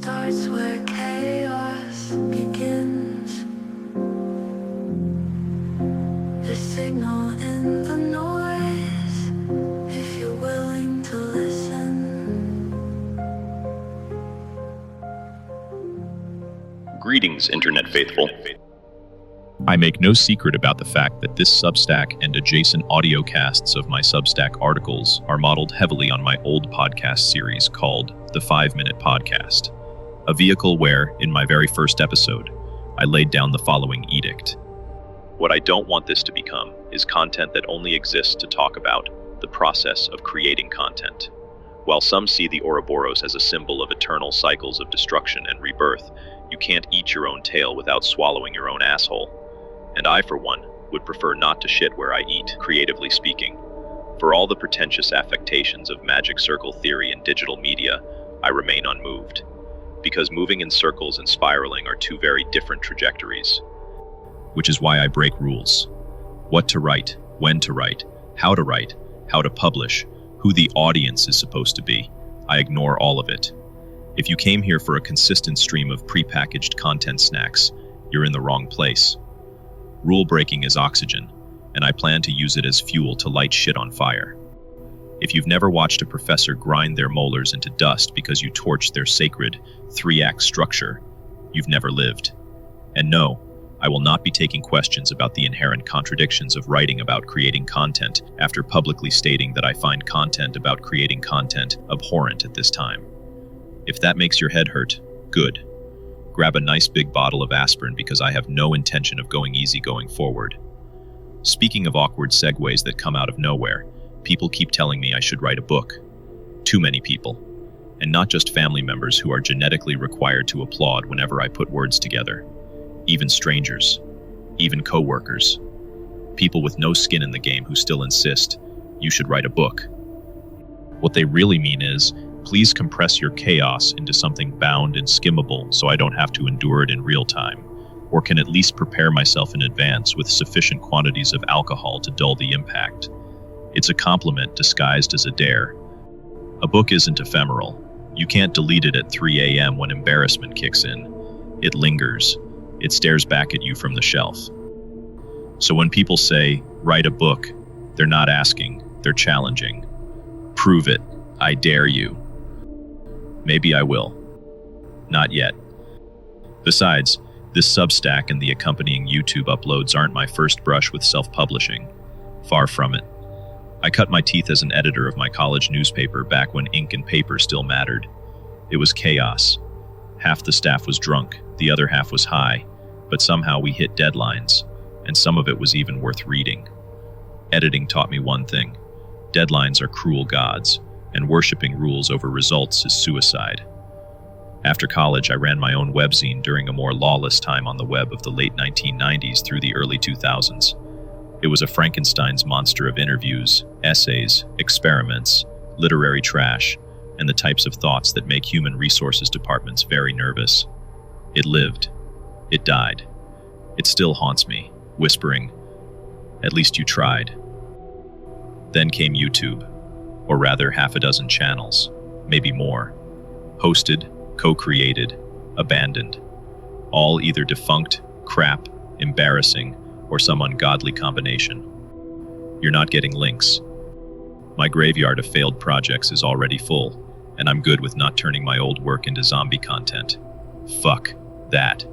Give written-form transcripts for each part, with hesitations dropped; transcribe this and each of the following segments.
starts where chaos begins. The signal in the noise, if you're willing to listen. Greetings, Internet faithful. I make no secret about the fact that this Substack and adjacent audio casts of my Substack articles are modeled heavily on my old podcast series called The 5-Minute Podcast, a vehicle where, in my very first episode, I laid down the following edict. What I don't want this to become is content that only exists to talk about the process of creating content. While some see the Ouroboros as a symbol of eternal cycles of destruction and rebirth, you can't eat your own tail without swallowing your own asshole. And I, for one, would prefer not to shit where I eat, creatively speaking. For all the pretentious affectations of magic circle theory and digital media, I remain unmoved. Because moving in circles and spiraling are two very different trajectories. Which is why I break rules. What to write, when to write, how to publish, who the audience is supposed to be. I ignore all of it. If you came here for a consistent stream of prepackaged content snacks, you're in the wrong place. Rule breaking is oxygen, and I plan to use it as fuel to light shit on fire. If you've never watched a professor grind their molars into dust because you torched their sacred 3-act structure, you've never lived. And no, I will not be taking questions about the inherent contradictions of writing about creating content after publicly stating that I find content about creating content abhorrent at this time. If that makes your head hurt, good. Grab a nice big bottle of aspirin because I have no intention of going easy going forward. Speaking of awkward segues that come out of nowhere, people keep telling me I should write a book. Too many people. And not just family members who are genetically required to applaud whenever I put words together. Even strangers. Even co-workers. People with no skin in the game who still insist, you should write a book. What they really mean is, please compress your chaos into something bound and skimmable so I don't have to endure it in real time, or can at least prepare myself in advance with sufficient quantities of alcohol to dull the impact. It's a compliment disguised as a dare. A book isn't ephemeral. You can't delete it at 3 a.m. when embarrassment kicks in. It lingers. It stares back at you from the shelf. So when people say, write a book, they're not asking, they're challenging. Prove it. I dare you. Maybe I will. Not yet. Besides, this Substack and the accompanying YouTube uploads aren't my first brush with self-publishing. Far from it. I cut my teeth as an editor of my college newspaper back when ink and paper still mattered. It was chaos. Half the staff was drunk, the other half was high, but somehow we hit deadlines, and some of it was even worth reading. Editing taught me one thing. Deadlines are cruel gods, and worshipping rules over results is suicide. After college, I ran my own webzine during a more lawless time on the web of the late 1990s through the early 2000s. It was a Frankenstein's monster of interviews, essays, experiments, literary trash, and the types of thoughts that make human resources departments very nervous. It lived. It died. It still haunts me, whispering, "At least you tried." Then came YouTube. Or rather half a dozen channels, maybe more. Hosted, co-created, abandoned. All either defunct, crap, embarrassing, or some ungodly combination. You're not getting links. My graveyard of failed projects is already full, and I'm good with not turning my old work into zombie content. Fuck that.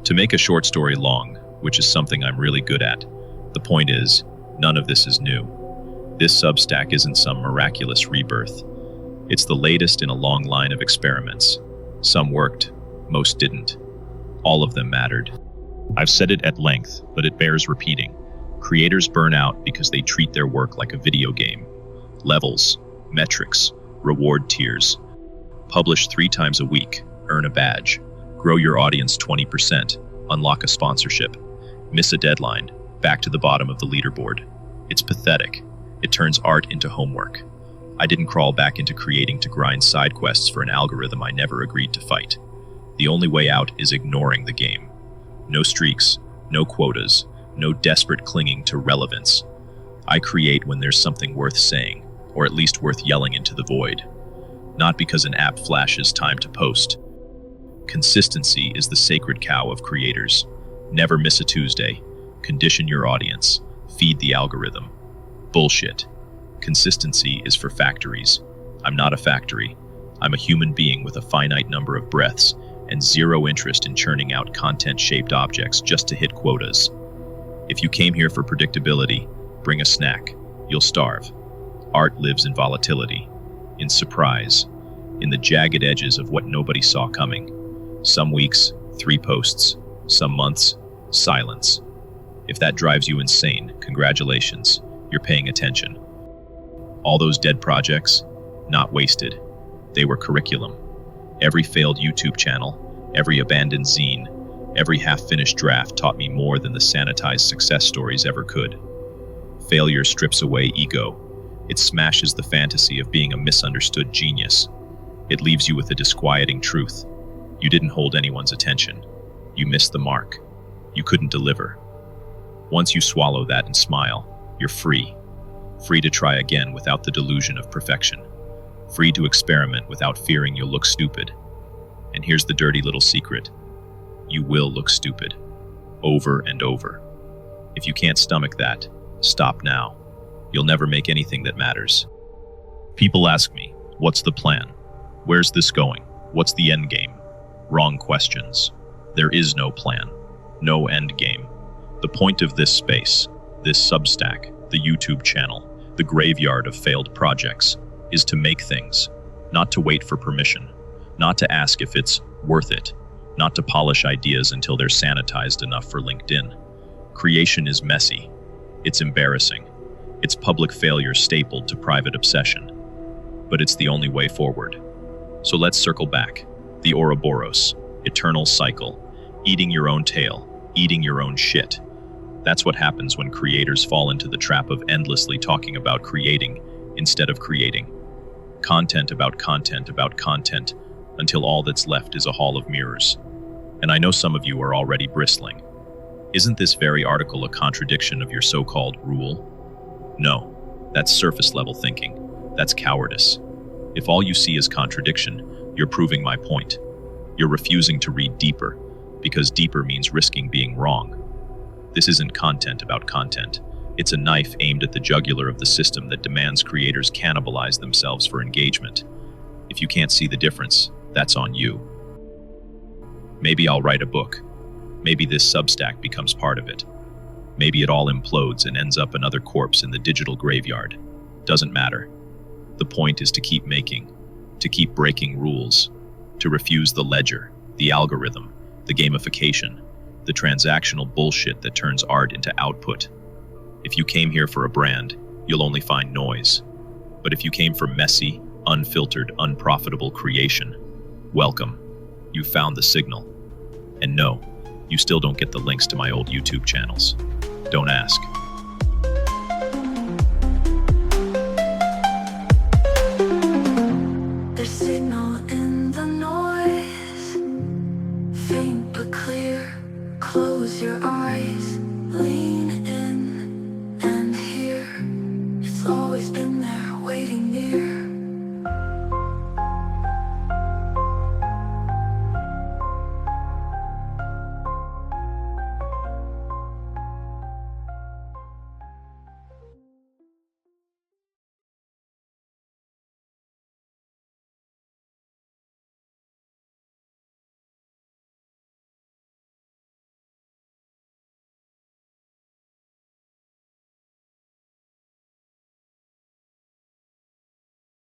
To make a short story long, which is something I'm really good at, the point is, none of this is new. This Substack isn't some miraculous rebirth. It's the latest in a long line of experiments. Some worked, most didn't. All of them mattered. I've said it at length, but it bears repeating. Creators burn out because they treat their work like a video game. Levels, metrics, reward tiers. Publish 3 times a week, earn a badge. Grow your audience 20%, unlock a sponsorship. Miss a deadline, back to the bottom of the leaderboard. It's pathetic. It turns art into homework. I didn't crawl back into creating to grind side quests for an algorithm I never agreed to fight. The only way out is ignoring the game. No streaks, no quotas, no desperate clinging to relevance. I create when there's something worth saying, or at least worth yelling into the void. Not because an app flashes time to post, Consistency is the sacred cow of creators. Never miss a Tuesday. Condition your audience. Feed the algorithm. Bullshit. Consistency is for factories. I'm not a factory. I'm a human being with a finite number of breaths and zero interest in churning out content-shaped objects just to hit quotas. If you came here for predictability, bring a snack. You'll starve. Art lives in volatility, in surprise, in the jagged edges of what nobody saw coming. Some weeks, 3 posts. Some months, silence. If that drives you insane, congratulations, you're paying attention. All those dead projects, not wasted. They were curriculum. Every failed YouTube channel, every abandoned zine, every half-finished draft taught me more than the sanitized success stories ever could. Failure strips away ego. It smashes the fantasy of being a misunderstood genius. It leaves you with a disquieting truth. You didn't hold anyone's attention. You missed the mark. You couldn't deliver. Once you swallow that and smile, you're free. Free to try again without the delusion of perfection. Free to experiment without fearing you'll look stupid. And here's the dirty little secret. You will look stupid. Over and over. If you can't stomach that, stop now. You'll never make anything that matters. People ask me, what's the plan? Where's this going? What's the end game? Wrong questions. There is no plan. No end game. The point of this space, this Substack, the YouTube channel, the graveyard of failed projects, is to make things, not to wait for permission, not to ask if it's worth it, not to polish ideas until they're sanitized enough for LinkedIn. Creation is messy. It's embarrassing. It's public failure stapled to private obsession. But it's the only way forward. So let's circle back. The Ouroboros, eternal cycle, eating your own tail, eating your own shit. That's what happens when creators fall into the trap of endlessly talking about creating instead of creating. Content about content about content until all that's left is a hall of mirrors. And I know some of you are already bristling. Isn't this very article a contradiction of your so-called rule? No, that's surface-level thinking. That's cowardice. If all you see is contradiction, you're proving my point. You're refusing to read deeper, because deeper means risking being wrong. This isn't content about content. It's a knife aimed at the jugular of the system that demands creators cannibalize themselves for engagement. If you can't see the difference, that's on you. Maybe I'll write a book. Maybe this Substack becomes part of it. Maybe it all implodes and ends up another corpse in the digital graveyard. Doesn't matter. The point is to keep making, to keep breaking rules, to refuse the ledger, the algorithm, the gamification, the transactional bullshit that turns art into output. If you came here for a brand, you'll only find noise. But if you came for messy, unfiltered, unprofitable creation, welcome. You found the signal. And no, you still don't get the links to my old YouTube channels. Don't ask.